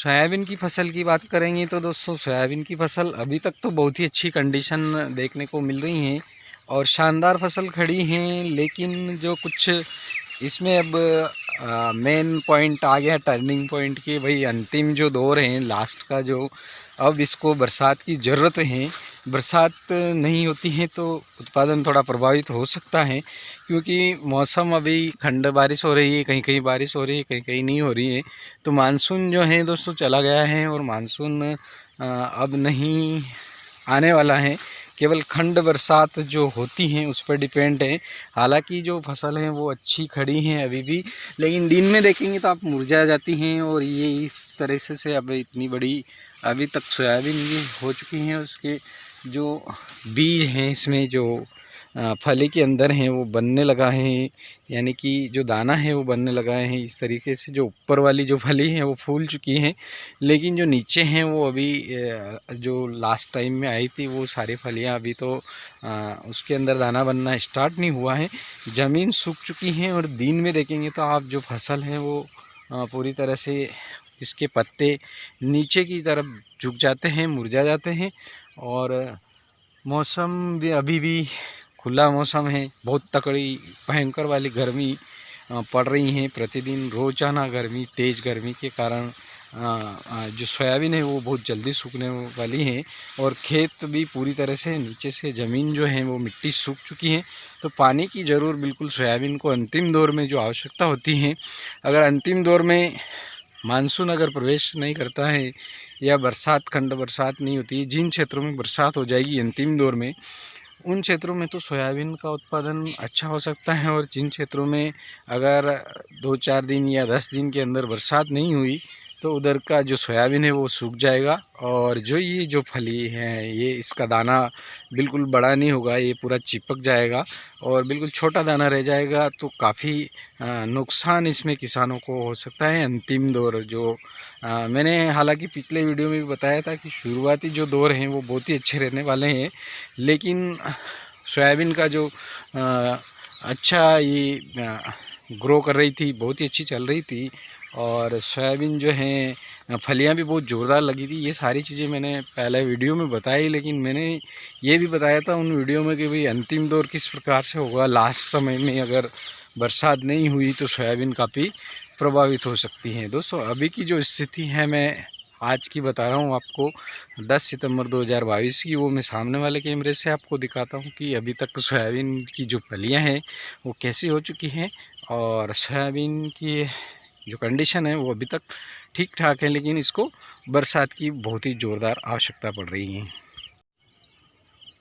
Soybean की फसल की बात करेंगे तो दोस्तों सोयाबीन की फसल अभी तक तो बहुत ही अच्छी कंडीशन देखने को मिल रही हैं और शानदार फसल खड़ी हैं। लेकिन जो कुछ इसमें अब मेन पॉइंट आ गया टर्निंग पॉइंट के, भाई अंतिम जो दौर है लास्ट का, जो अब इसको बरसात की ज़रूरत है। बरसात नहीं होती है तो उत्पादन थोड़ा प्रभावित हो सकता है, क्योंकि मौसम अभी खंड बारिश हो रही है, कहीं कहीं बारिश हो रही है, कहीं कहीं नहीं हो रही है। तो मानसून जो है दोस्तों चला गया है और मानसून अब नहीं आने वाला है। केवल खंड बरसात जो होती हैं उस पर डिपेंड है। हालांकि जो फसल हैं वो अच्छी खड़ी हैं अभी भी, लेकिन दिन में देखेंगे तो आप मुरझा जाती हैं। और ये इस तरह से अब इतनी बड़ी अभी तक सोयाबीन ये हो चुकी हैं, उसके जो बीज हैं इसमें जो फली के अंदर हैं वो बनने लगा है, यानी कि जो दाना है वो बनने लगा है। इस तरीके से जो ऊपर वाली जो फली हैं वो फूल चुकी हैं, लेकिन जो नीचे हैं वो अभी जो लास्ट टाइम में आई थी वो सारी फलियां अभी तो उसके अंदर दाना बनना स्टार्ट नहीं हुआ है। ज़मीन सूख चुकी हैं और दिन में देखेंगे तो आप जो फसल है वो पूरी तरह से इसके पत्ते नीचे की तरफ झुक जाते हैं, मुरझा जाते हैं। और मौसम भी अभी भी खुला मौसम है, बहुत तकड़ी भयंकर वाली गर्मी पड़ रही है प्रतिदिन। रोजाना गर्मी, तेज़ गर्मी के कारण जो सोयाबीन है वो बहुत जल्दी सूखने वाली है और खेत भी पूरी तरह से नीचे से ज़मीन जो है वो मिट्टी सूख चुकी है। तो पानी की ज़रूर बिल्कुल सोयाबीन को अंतिम दौर में जो आवश्यकता होती है, अगर अंतिम दौर में मानसून अगर प्रवेश नहीं करता है या बरसात खंड बरसात नहीं होती है, जिन क्षेत्रों में बरसात हो जाएगी अंतिम दौर में, उन क्षेत्रों में तो सोयाबीन का उत्पादन अच्छा हो सकता है। और जिन क्षेत्रों में अगर 2-4 दिन या 10 दिन के अंदर बरसात नहीं हुई तो उधर का जो सोयाबीन है वो सूख जाएगा और ये जो फली है ये इसका दाना बिल्कुल बड़ा नहीं होगा, ये पूरा चिपक जाएगा और बिल्कुल छोटा दाना रह जाएगा। तो काफ़ी नुकसान इसमें किसानों को हो सकता है अंतिम दौर जो मैंने हालांकि पिछले वीडियो में भी बताया था कि शुरुआती जो दौर हैं वो बहुत ही अच्छे रहने वाले हैं, लेकिन सोयाबीन का जो अच्छा ये ग्रो कर रही थी, बहुत ही अच्छी चल रही थी और सोयाबीन जो है फलियां भी बहुत ज़ोरदार लगी थी। ये सारी चीज़ें मैंने पहले वीडियो में बताई, लेकिन मैंने ये भी बताया था उन वीडियो में कि भाई अंतिम दौर किस प्रकार से होगा। लास्ट समय में अगर बरसात नहीं हुई तो सोयाबीन काफ़ी प्रभावित हो सकती हैं। दोस्तों अभी की जो स्थिति है मैं आज की बता रहा हूँ आपको, 10 सितंबर 2022 की, वो मैं सामने वाले कैमरे से आपको दिखाता हूँ कि अभी तक सोयाबीन की जो फलियाँ हैं वो कैसी हो चुकी हैं। और सोयाबीन की जो कंडीशन है वो अभी तक ठीक ठाक है, लेकिन इसको बरसात की बहुत ही ज़ोरदार आवश्यकता पड़ रही है।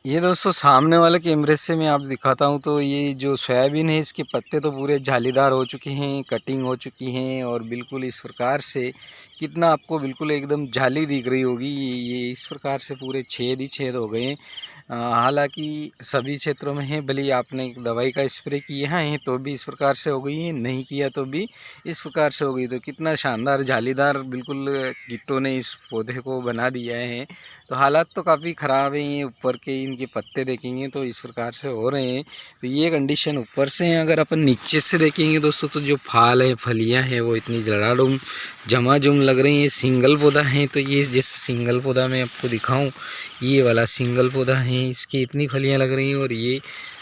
ये दोस्तों सामने वाले कैमरे से मैं आप दिखाता हूँ तो ये जो सोयाबीन है इसके पत्ते तो पूरे जालीदार हो चुके हैं, कटिंग हो चुकी हैं और बिल्कुल इस प्रकार से कितना आपको बिल्कुल एकदम जाली दिख रही होगी। ये इस प्रकार से पूरे छेद ही छेद हो गए हैं। हालांकि सभी क्षेत्रों में है, भले आपने दवाई का स्प्रे किया है तो भी इस प्रकार से हो गई है, नहीं किया तो भी इस प्रकार से हो गई। तो कितना शानदार जालीदार बिल्कुल कीटों ने इस पौधे को बना दिया है। तो हालात तो काफ़ी ख़राब है। ये ऊपर के इनके पत्ते देखेंगे तो इस प्रकार से हो रहे हैं। तो ये कंडीशन ऊपर से है। अगर अपन नीचे से देखेंगे दोस्तों तो जो फाल है, फलियां हैं, वो इतनी जड़ाड़ुम झमाझुम लग रही हैं। सिंगल पौधा है तो ये जैसे सिंगल पौधा मैं आपको दिखाऊं, ये वाला सिंगल पौधा है, इसकी इतनी फलियां लग रही हैं और ये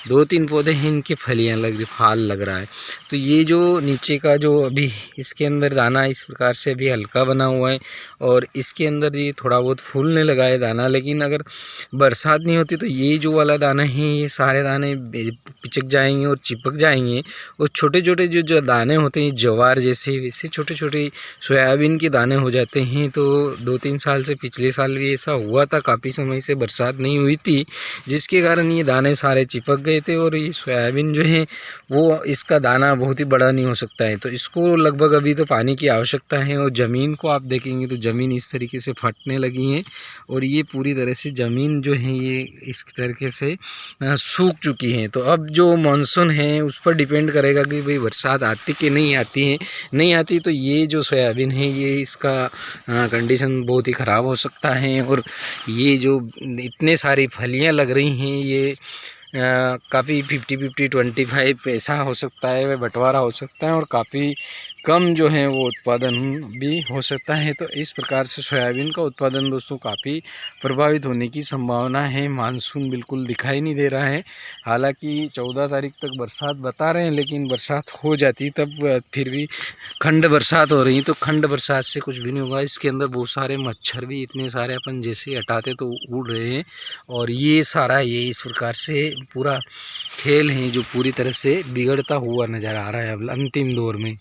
2-3 पौधे हैं इनके फलियां लग रही, फाल लग रहा है। तो ये जो नीचे का जो अभी इसके अंदर दाना इस प्रकार से अभी हल्का बना हुआ है और इसके अंदर ये थोड़ा बहुत फूलने लगा है दाना। लेकिन अगर बरसात नहीं होती तो ये जो वाला दाना है ये सारे दाने पिचक जाएंगे और चिपक जाएंगे और छोटे छोटे जो दाने होते हैं ज्वार जैसे, वैसे छोटे छोटे सोयाबीन के दाने हो जाते हैं। तो 2-3 साल से, पिछले साल भी ऐसा हुआ था, काफ़ी समय से बरसात नहीं हुई थी जिसके कारण ये दाने सारे चिपक गए थे और ये सोयाबीन जो है वो इसका दाना बहुत ही बड़ा नहीं हो सकता है। तो इसको लगभग अभी तो पानी की आवश्यकता है और ज़मीन को आप देखेंगे तो ज़मीन इस तरीके से फटने लगी है और ये पूरी तरह से ज़मीन जो है ये इस तरीके से सूख चुकी है। तो अब जो मानसून है उस पर डिपेंड करेगा कि भाई बरसात आती कि नहीं आती है। नहीं आती तो ये जो सोयाबीन है ये इसका कंडीशन बहुत ही ख़राब हो सकता है और ये जो इतने सारी फलियां लग रही हैं ये काफ़ी 50-50, 25 ऐसा हो सकता है, वह बंटवारा हो सकता है और काफ़ी कम जो है वो उत्पादन भी हो सकता है। तो इस प्रकार से सोयाबीन का उत्पादन दोस्तों काफ़ी प्रभावित होने की संभावना है। मानसून बिल्कुल दिखाई नहीं दे रहा है। हालांकि 14 तारीख तक बरसात बता रहे हैं, लेकिन बरसात हो जाती तब फिर भी खंड बरसात हो रही, तो खंड बरसात से कुछ भी नहीं होगा। इसके अंदर बहुत सारे मच्छर भी इतने सारे अपन जैसे हटाते तो उड़ रहे हैं, और ये सारा ये इस प्रकार से पूरा खेल है जो पूरी तरह से बिगड़ता हुआ नज़र आ रहा है अब अंतिम दौर में।